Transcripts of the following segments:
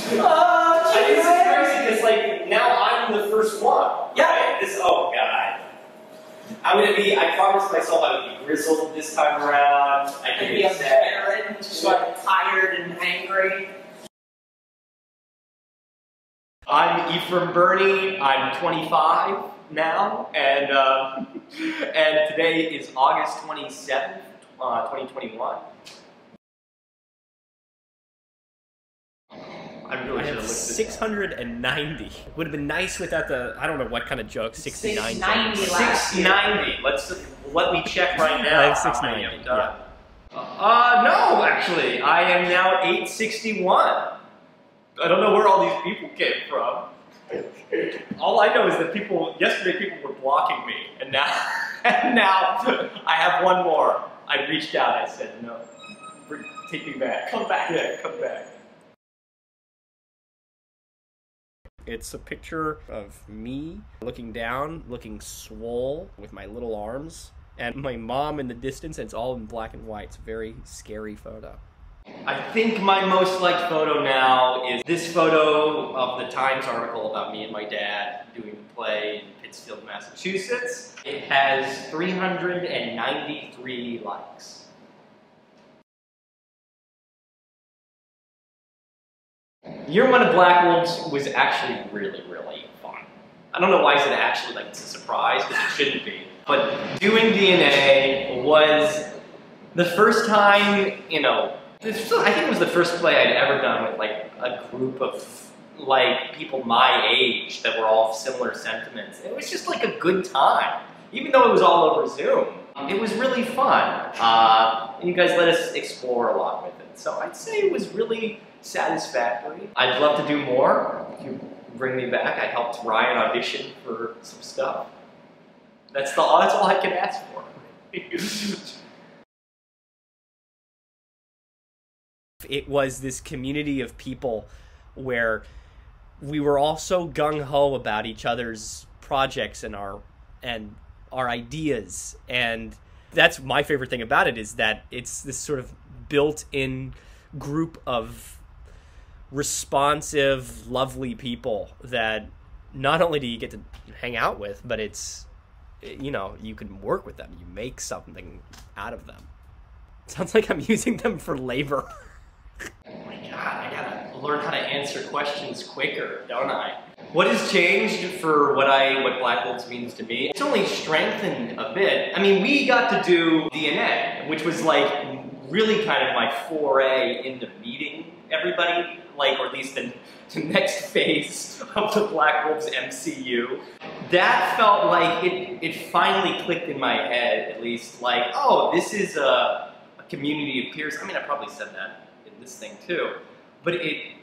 I think this is crazy because, like, now I'm the first one. Yeah. Right? Oh, God. I promised myself I would be grizzled this time around. I could be upset, just like tired and angry. I'm Ephraim Birney. I'm 25 now, and today is August 27th, 2021. I really should have looked this 690. Would have been nice without the, I don't know what kind of joke, 69. 690. Let me check right now. I have 690. Yeah. No, actually, I am now 861. I don't know where all these people came from. All I know is that yesterday people were blocking me, and now I have one more. I reached out, I said, no, take me back. Come back. Yeah, come back. It's a picture of me looking down, looking swole with my little arms, and my mom in the distance, and it's all in black and white. It's a very scary photo. I think my most liked photo now is this photo of the Times article about me and my dad doing the play in Pittsfield, Massachusetts. It has 393 likes. Year One of Blackwolves was actually really, really fun. I don't know why I said actually like it's a surprise, because it shouldn't be. But doing DNA was the first time, you know, I think it was the first play I'd ever done with like a group of like people my age that were all similar sentiments. It was just like a good time, even though it was all over Zoom. It was really fun. And you guys let us explore a lot with it. So I'd say it was really satisfactory. I'd love to do more. If you bring me back, I helped Ryan audition for some stuff. That's all I can ask for. It was this community of people where we were all so gung-ho about each other's projects and our ideas, and that's my favorite thing about it, is that it's this sort of built-in group of responsive, lovely people that not only do you get to hang out with, but it's, you know, you can work with them. You make something out of them. Sounds like I'm using them for labor. Oh my God, I gotta learn how to answer questions quicker, don't I? What has changed for what Blackwolves means to me? It's only strengthened a bit. I mean, we got to do DNA, which was like really kind of my foray into meeting everybody, like, or at least the next phase of the Blackwolves MCU. That felt like it finally clicked in my head, at least, like, oh, this is a community of peers. I mean, I probably said that in this thing too, but I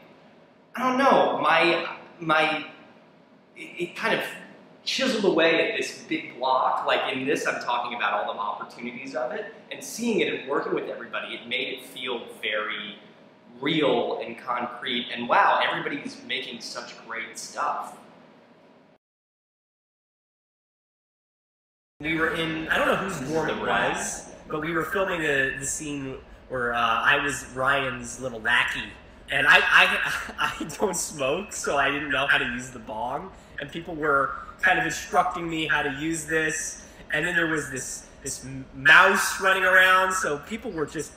don't know, it kind of chiseled away at this big block. Like in this, I'm talking about all the opportunities of it, and seeing it and working with everybody, it made it feel very real and concrete, and wow, everybody's making such great stuff. We were in, I don't know whose dorm it was, but we were filming the scene where I was Ryan's little lackey, and I don't smoke, so I didn't know how to use the bong, and people were kind of instructing me how to use this, and then there was this mouse running around, so people were just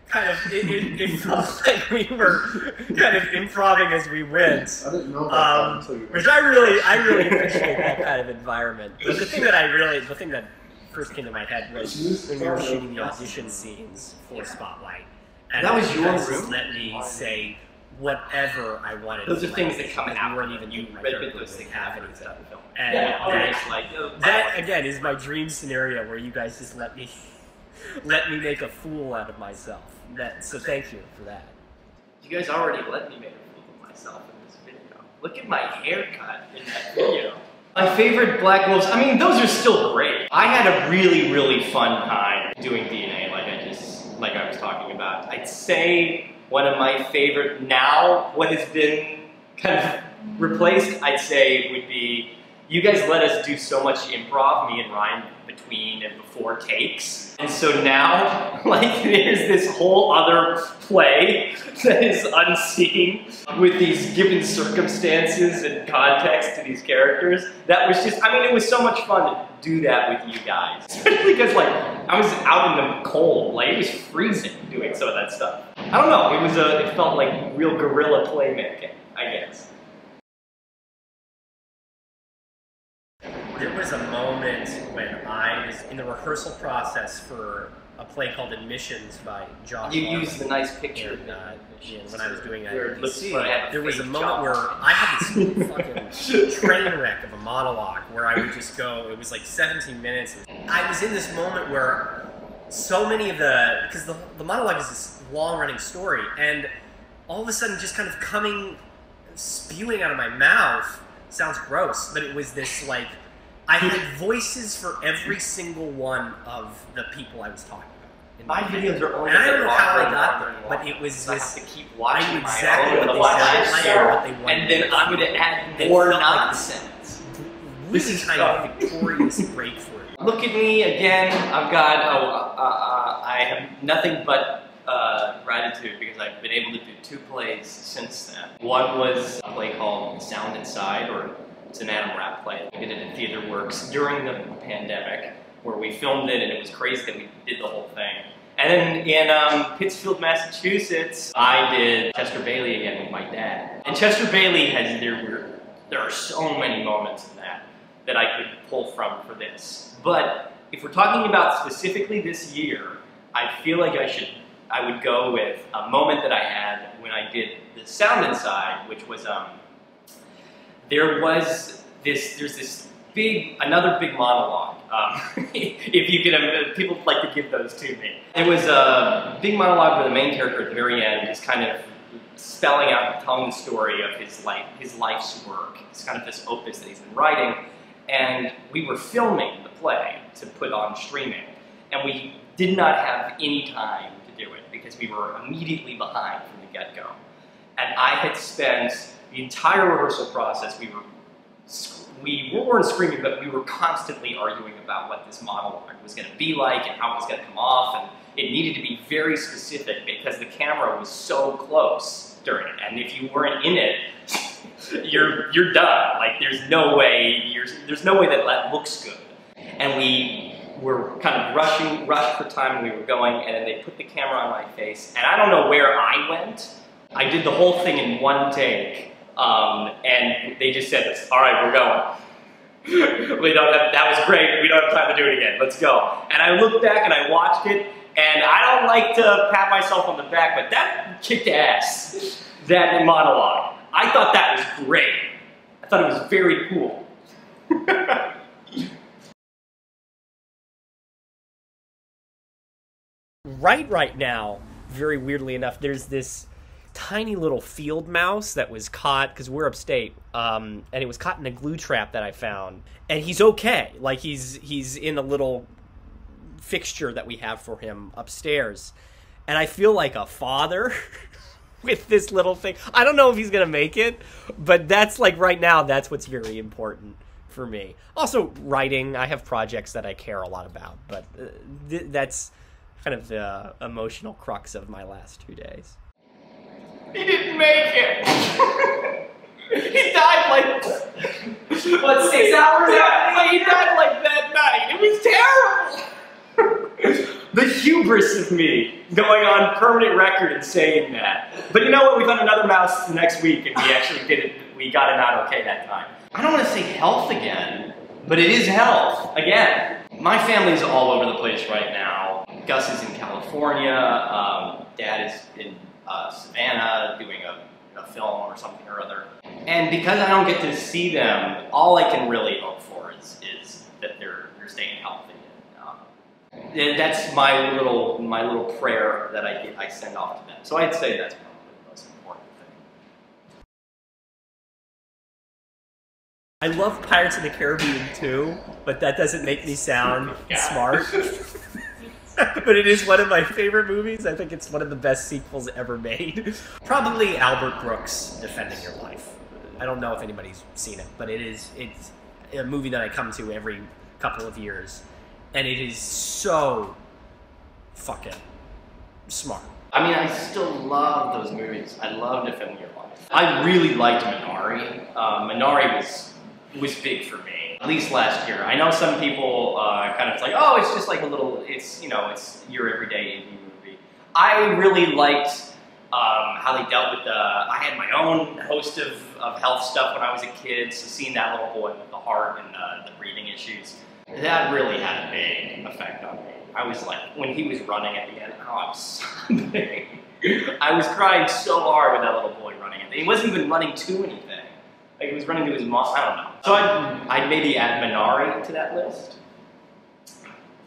kind of, it felt like we were kind of improvising as we went. I didn't know about that until you... Which I really appreciate that kind of environment. But the thing that first came to my head was when we were shooting the audition scenes for Spotlight. And that was your room? Just let me say whatever I wanted. Those are things that come out. You weren't even using my those things have any stuff. And yeah, that again is my dream scenario where you guys just let me make a fool out of myself. So thank you for that. You guys already let me make a fool of myself in this video. Look at my haircut in that video. My favorite Blackwolves, I mean, those are still great. I had a really, really fun time doing DNA, like I was talking about. I'd say one of my favorite now, what has been kind of replaced, I'd say would be you guys let us do so much improv, me and Ryan, between and before takes. And so now, like, there's this whole other play that is unseen with these given circumstances and context to these characters. That was just, I mean, it was so much fun to do that with you guys. Especially because, like, I was out in the cold. Like, it was freezing doing some of that stuff. I don't know, it felt like real guerrilla playmaking, I guess. There was a moment when I was in the rehearsal process for a play called Admissions by Josh. You used the nice picture. And, when I was doing that, there was a moment where I had this fucking train wreck of a monologue where I would just go, it was like 17 minutes. I was in this moment where so many of because the monologue is this long-running story, and all of a sudden just kind of spewing out of my mouth, sounds gross, but it was this like, I had voices for every single one of the people I was talking about. My videos are only. And I don't know how I got them, but it was this. I have to keep watching. I knew exactly what they said, and then I'm going to add more nonsense. This is kind of a victorious breakthrough. Look at me again. I've got. I have nothing but gratitude because I've been able to do 2 plays since then. One was a play called Sound Inside, or it's an Adam Rapp play. We did it in Theater Works during the pandemic, where we filmed it, and it was crazy that we did the whole thing. And then in Pittsfield, Massachusetts, I did Chester Bailey again with my dad. And Chester Bailey there are so many moments in that I could pull from for this. But if we're talking about specifically this year, I feel like I would go with a moment that I had when I did the Sound Inside, which was there's this another big monologue. If you can, people like to give those to me. It was a big monologue where the main character at the very end is kind of spelling out, telling the story of his life's work. It's kind of this opus that he's been writing, and we were filming the play to put on streaming, and we did not have any time to do it because we were immediately behind from the get-go. And I had spent the entire rehearsal process, we weren't screaming, but we were constantly arguing about what this monologue was going to be like and how it was going to come off, and it needed to be very specific because the camera was so close during it, and if you weren't in it, you're done. Like, there's no way that looks good. And we were kind of rushed for time, and we were going, and then they put the camera on my face, and I don't know where I went. I did the whole thing in one take. And they just said, all right, we're going. That was great, we don't have time to do it again, let's go. And I looked back and I watched it, and I don't like to pat myself on the back, but that kicked ass, that monologue. I thought that was great. I thought it was very cool. Right now, very weirdly enough, there's this tiny little field mouse that was caught, because we're upstate, and it was caught in a glue trap that I found. And he's okay. Like, he's in a little fixture that we have for him upstairs. And I feel like a father with this little thing. I don't know if he's going to make it, but that's, like, right now, that's what's very important for me. Also, writing. I have projects that I care a lot about, but that's kind of the emotional crux of my last 2 days. He didn't make it. He died like, what, 6 hours after? He died like that night. It was terrible. The hubris of me going on permanent record and saying that. But you know what? We found another mouse the next week, and we actually did it. We got it out okay that time. I don't want to say health again, but it is health again. My family's all over the place right now. Gus is in California. Dad is in Savannah doing a film or something or other. And because I don't get to see them, all I can really hope for is that they're staying healthy. That's my little prayer that I send off to them. So I'd say that's probably the most important thing. I love Pirates of the Caribbean too, but that doesn't make me sound smart. But it is one of my favorite movies. I think it's one of the best sequels ever made. Probably Albert Brooks, Defending Your Life. I don't know if anybody's seen it, but it's a movie that I come to every couple of years, and it is so fucking smart. I mean, I still love those movies. I love To Film Your Life. I really liked Minari. Minari was big for me, at least last year. I know some people kind of like, oh, it's just like a little, it's, you know, it's your everyday indie movie. I really liked how they dealt with I had my own host of health stuff when I was a kid, so seeing that little boy with the heart and the breathing issues, that really had a big effect on me. I was like, when he was running at the end, oh, I'm sobbing. I was crying so hard with that little boy running at the end. He wasn't even running to anything. Like, he was running to his mom, I don't know. So I'd maybe add Minari to that list.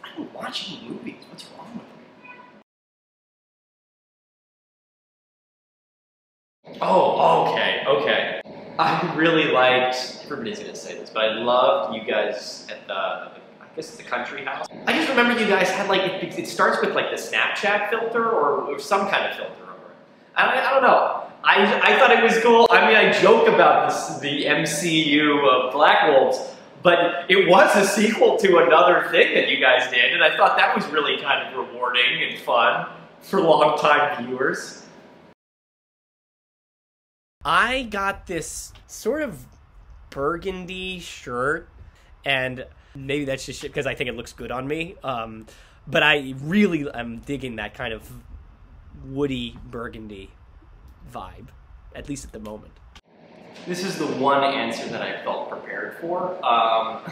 I don't watch any movies, what's wrong with me? Oh, okay. I really liked, everybody's gonna say this, but I loved you guys at I guess it's the country house. I just remember you guys had like, it starts with like the Snapchat filter or some kind of filter over it. I don't know. I thought it was cool. I mean, I joke about the MCU of Blackwolves, but it was a sequel to another thing that you guys did, and I thought that was really kind of rewarding and fun for long-time viewers. I got this sort of burgundy shirt, and maybe that's just because I think it looks good on me, but I really am digging that kind of woody burgundy vibe, at least at the moment. This is the one answer that I felt prepared for. I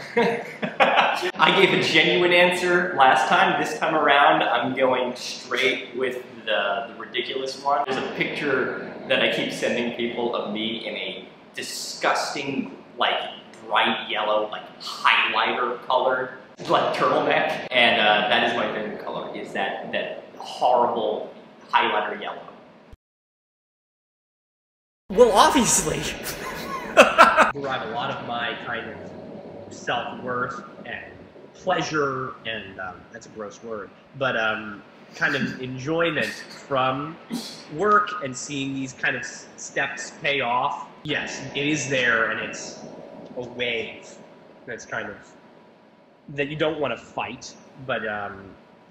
gave a genuine answer last time. This time around, I'm going straight with the ridiculous one. There's a picture that I keep sending people of me in a disgusting, like, bright yellow, like, highlighter colored, like, turtleneck. And that is my favorite color, is that horrible highlighter yellow. Well, obviously, derive a lot of my kind of self-worth and pleasure, and that's a gross word, but kind of enjoyment from work and seeing these kind of steps pay off. Yes, it is there, and it's a wave that's kind of, that you don't want to fight, but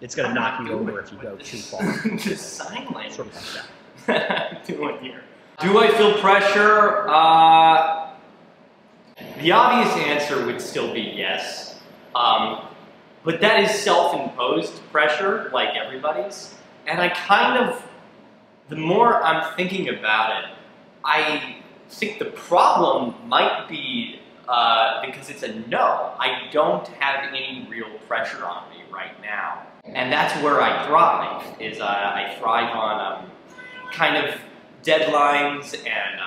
it's going to knock you over if you go too far. Just sign language. Sort of like that. Doing here. Do I feel pressure? The obvious answer would still be yes. But that is self-imposed pressure, like everybody's. And I kind of, the more I'm thinking about it, I think the problem might be because it's a no. I don't have any real pressure on me right now. And that's where I thrive, is I thrive on kind of deadlines and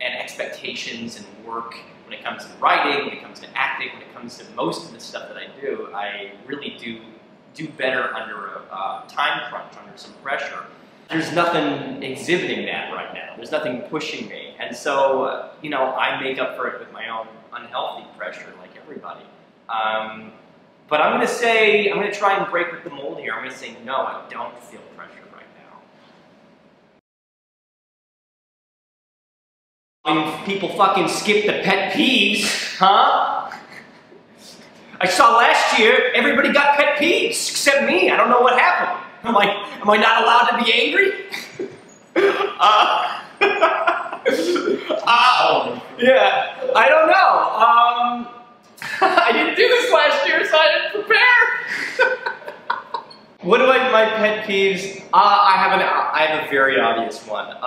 expectations and work. When it comes to writing, when it comes to acting, when it comes to most of the stuff that I do, I really do better under a time crunch, under some pressure. There's nothing exhibiting that right now. There's nothing pushing me. And so, you know, I make up for it with my own unhealthy pressure, like everybody. But I'm going to try and break with the mold here. I'm going to say, no, I don't feel pressure right now. When people fucking skip the pet peeves, huh? I saw last year, everybody got pet peeves, except me. I don't know what happened. Am I not allowed to be angry? Yeah, I don't know. I didn't do this last year, so I didn't prepare. What do my pet peeves? I have a very obvious one.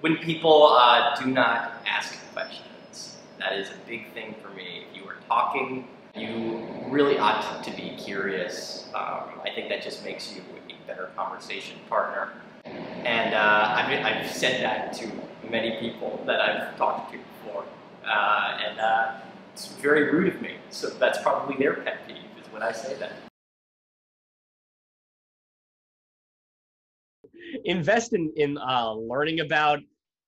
When people do not ask questions, that is a big thing for me. If you are talking, you really ought to be curious. I think that just makes you a better conversation partner. And I've said that to many people that I've talked to before. And it's very rude of me. So that's probably their pet peeve, is when I say that. Invest in learning about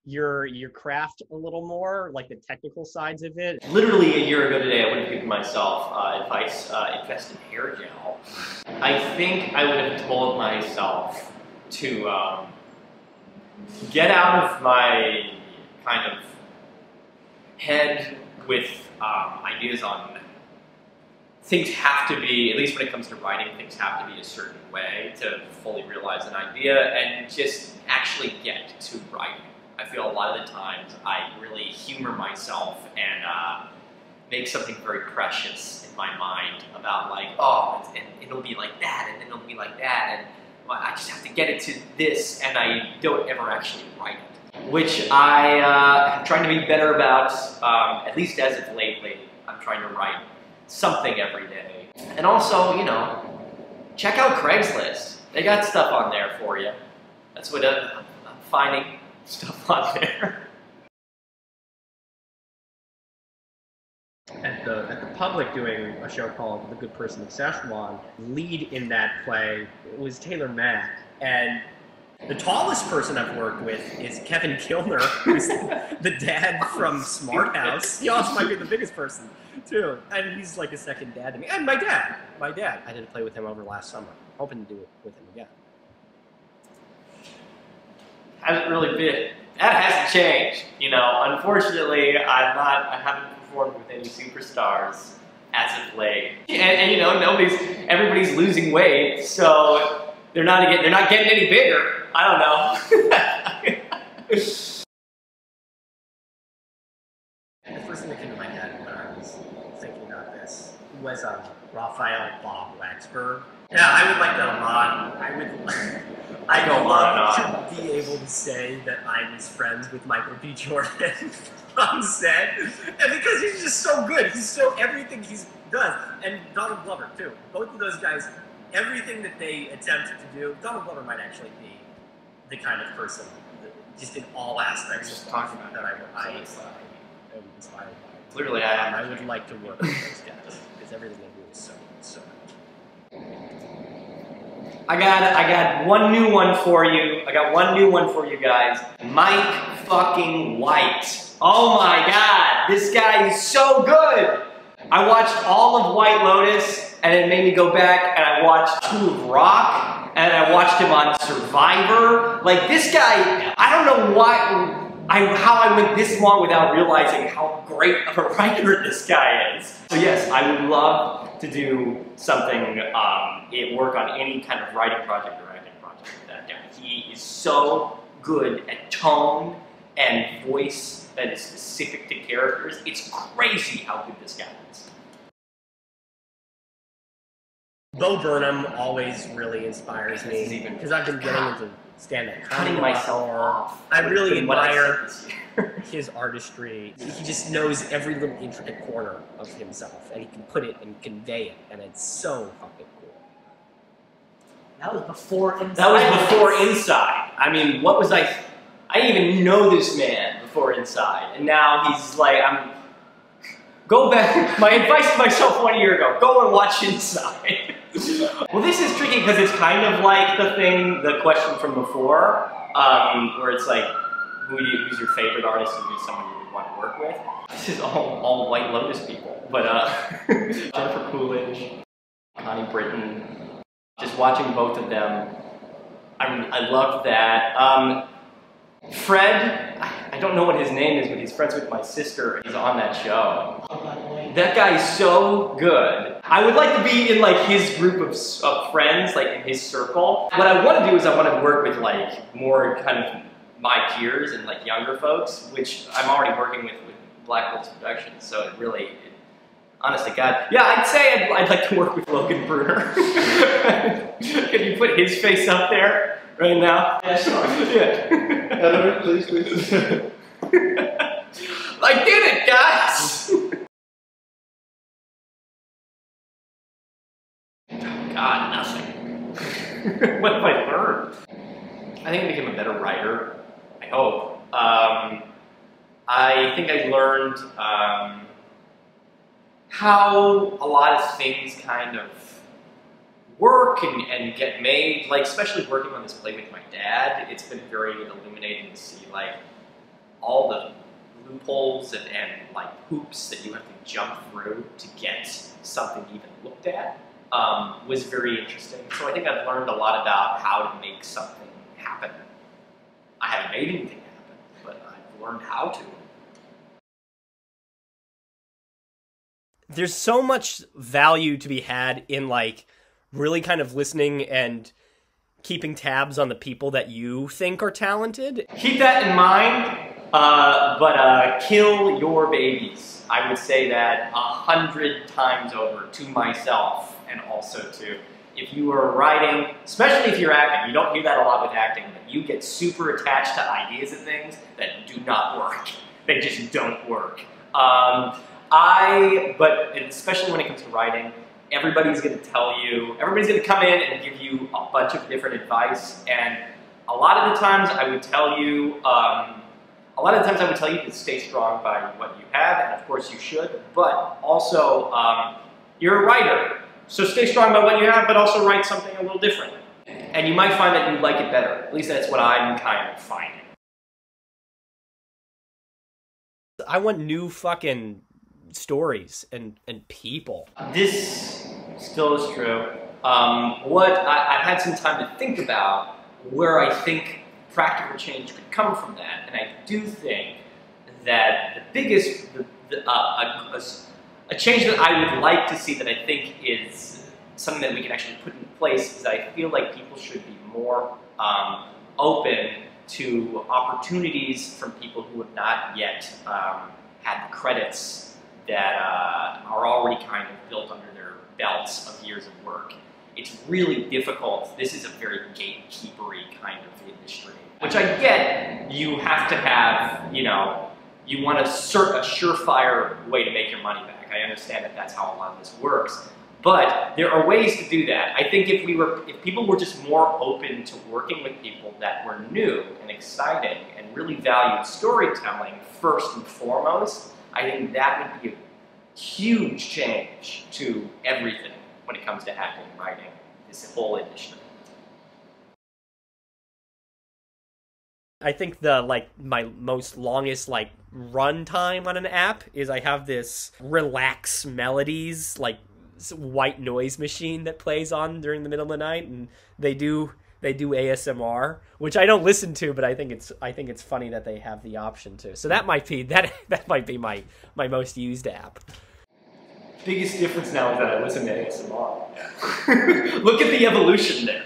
your craft a little more, like the technical sides of it. Literally a year ago today, I would have given myself advice, invest in hair gel. I think I would have told myself to get out of my kind of head with ideas on things have to be, at least when it comes to writing, things have to be a certain way to fully realize an idea and just actually get to writing. I feel a lot of the times I really humor myself and make something very precious in my mind about like, oh, and it'll be like that, and then it'll be like that, and well, I just have to get it to this, and I don't ever actually write it. Which I am trying to be better about, at least as of lately. I'm trying to write something every day. And also, you know, check out Craigslist. They got stuff on there for you. That's what I'm finding, stuff on there. At the public doing a show called The Good Person of Szechuan, lead in that play was Taylor Mack. And the tallest person I've worked with is Kevin Kilner, who's the dad from Smart House. He also might be the biggest person, too. And he's like a second dad to me. And my dad. I did a play with him over last summer. Hoping to do it with him again. Hasn't really been. That hasn't changed. You know, unfortunately, I haven't performed with any superstars as of late. And you know, everybody's losing weight, so they're not getting any bigger. I don't know. The first thing that came to my head when I was thinking about this was Raphael Bob Waxberg. Yeah, I would like that a lot. I'd love to be able to say that I was friends with Michael B. Jordan on set, and because he's just so good. He's so everything he does, and Donald Glover too. Both of those guys, everything that they attempt to do, Donald Glover might actually be the kind of person, just in all aspects, just talking about that I am inspired by. Clearly, I am. I would like to work with those guys because everything they do is so good. I got one new one for you. I got one new one for you guys. Mike fucking White. Oh my God, this guy is so good. I watched all of White Lotus, and it made me go back and I watched 2 of Rock, and I watched him on Survivor. Like this guy, I don't know how I went this long without realizing how great of a writer this guy is. So yes, I would love to do something, work on any kind of writing project or acting project with that guy. He is so good at tone and voice that is specific to characters. It's crazy how good this guy is. Bo Burnham always really inspires me because I've been getting into stand-up comedy. Cutting myself off. I really admire his artistry. He just knows every little intricate corner of himself, and he can put it and convey it, and it's so fucking cool. That was before Inside. That was before Inside. I mean, what was I didn't even know this man before Inside, and now he's like, go back. My advice to myself 1 year ago: go and watch Inside. Well, this is tricky because it's kind of like the question from before, where it's like, who's your favorite artist and who's someone you would want to work with? This is all White Lotus people, but Jennifer Coolidge, Connie Britton, just watching both of them, I love that. Fred, I don't know what his name is, but he's friends with my sister. He's on that show. That guy's so good. I would like to be in like his group of friends, like in his circle. What I want to do is I want to work with like more kind of my peers and like younger folks, which I'm already working with Blackwolves Productions. So it really, honest to God, yeah, I'd say I'd like to work with Logan Bruner. Can you put his face up there right now? Yeah, sure. Yeah. Please. I did it, guys! God, nothing. What have I learned? I think I became a better writer. I hope. I think I learned how a lot of things kind of work and get made. Like, especially working on this play with my dad, it's been very illuminating to see like all the loopholes and like hoops that you have to jump through to get something even looked at. Was very interesting. So I think I've learned a lot about how to make something happen. I haven't made anything happen, but I've learned how to. There's so much value to be had in like really kind of listening and keeping tabs on the people that you think are talented. Keep that in mind, but kill your babies. I would say that 100 times over to myself, and also to, if you are writing, especially if you're acting, you don't do that a lot with acting, but you get super attached to ideas and things that do not work. They just don't work. But especially when it comes to writing, everybody's going to tell you, everybody's going to come in and give you a bunch of different advice, and a lot of the times I would tell you, to stay strong by what you have, and of course you should, but also you're a writer, so stay strong by what you have, but also write something a little different. And you might find that you like it better. At least that's what I'm kind of finding. I want new fucking stories and people. This still is true. I've had some time to think about where I think practical change could come from that, and I do think that the biggest, a change that I would like to see that I think is something that we can actually put in place is I feel like people should be more open to opportunities from people who have not yet had the credits that are already kind of built under their belts of years of work. It's really difficult. This is a very gatekeepery kind of industry, which I get. You have to have, you know, you want a surefire way to make your money back. I understand that that's how a lot of this works. But there are ways to do that. I think if people were just more open to working with people that were new and exciting and really valued storytelling first and foremost, I think that would be a huge change to everything when it comes to acting and writing, this whole industry. I think my most longest run time on an app is I have this relax melodies white noise machine that plays on during the middle of the night, and they do ASMR, which I don't listen to, but I think it's funny that they have the option to. So that might be my most used app. Biggest difference now is that I listen to ASMR. Look at the evolution there.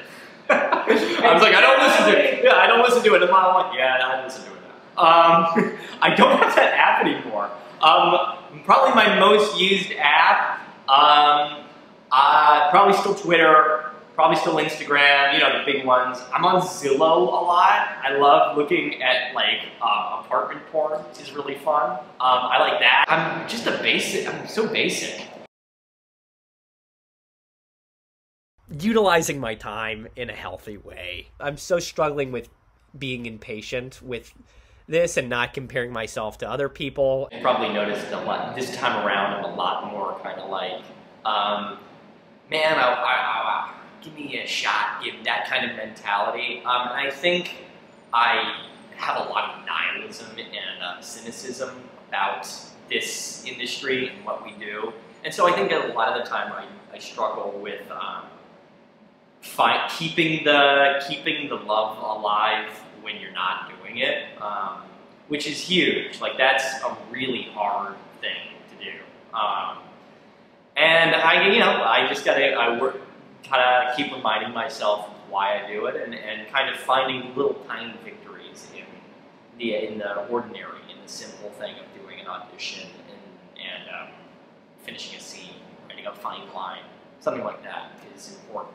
I was like, I don't listen to it. Yeah, I don't listen to it. And I'm like, yeah, I listen to it now. I don't have that app anymore. Probably my most used app. Probably still Twitter, probably still Instagram, you know, the big ones. I'm on Zillow a lot. I love looking at apartment porn, which is really fun. I like that. I'm so basic. Utilizing my time in a healthy way. I'm so struggling with being impatient with this and not comparing myself to other people. I probably noticed a lot this time around. I'm a lot more kind of man, give me a shot, give that kind of mentality. And I think I have a lot of nihilism and cynicism about this industry and what we do. And so I think a lot of the time I struggle with keeping the love alive when you're not doing it, which is huge. Like, that's a really hard thing to do. And I just gotta keep reminding myself why I do it, and kind of finding little tiny victories in the ordinary, in the simple thing of doing an audition and finishing a scene, writing a fine line, something like that is important.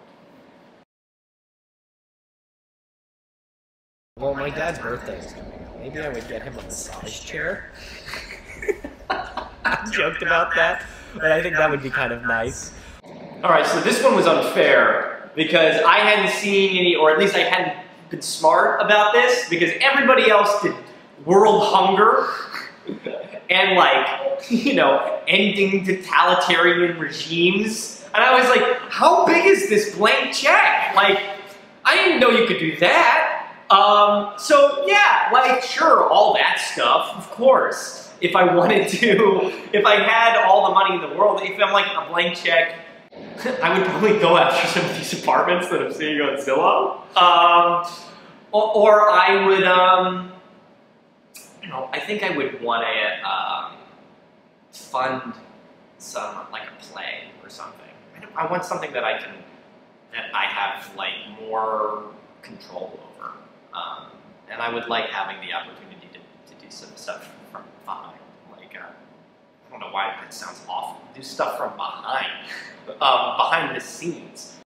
Well, my dad's birthday is coming up. Maybe I would get him a massage chair. I joked about that, but I think that would be kind of nice. Alright, so this one was unfair because I hadn't seen any, or at least I hadn't been smart about this, because everybody else did world hunger and ending totalitarian regimes. And I was like, how big is this blank check? I didn't know you could do that. So yeah, sure, all that stuff, of course. If I wanted to, if I had all the money in the world, if I'm a blank check, I would probably go after some of these apartments that I'm seeing on Zillow. Or I would, I think I would want to fund some like a play or something. I want something that I have like more control over, and I would like having the opportunity to do some stuff from behind. Like I don't know why that sounds awful. Do stuff from behind, behind the scenes.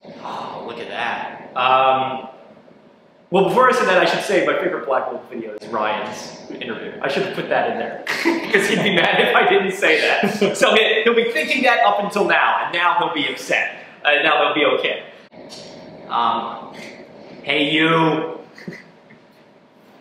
Oh, look at that. Well, before I say that, I should say my favorite Blackwolves video is Ryan's interview. I should have put that in there, because he'd be mad if I didn't say that. So he'll be thinking that up until now, and now he'll be upset. Now he'll be okay. Hey you,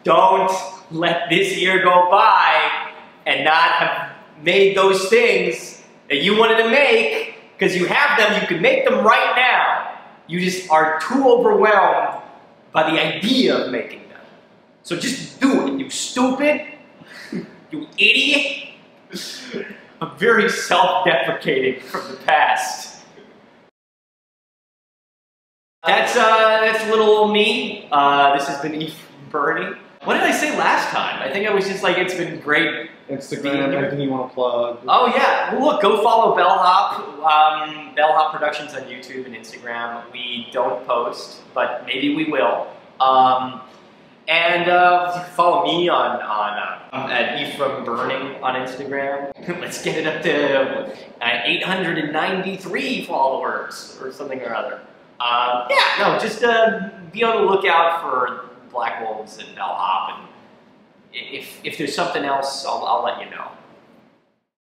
don't let this year go by and not have made those things that you wanted to make, because you have them, you can make them right now. You just are too overwhelmed by the idea of making them. So just do it, you stupid, you idiot. I'm very self-deprecating from the past. That's little old me. This has been Ephraim Birney. What did I say last time? I think I was just like, it's been great. Instagram, anything you want to plug? Oh yeah, well, look, go follow Bellhop. Bellhop Productions on YouTube and Instagram. We don't post, but maybe we will. And follow me at Ephraim Birney on Instagram. Let's get it up to 893 followers or something or other. Yeah, no, just be on the lookout for Blackwolves and Bellhop, and if there's something else, I'll let you know.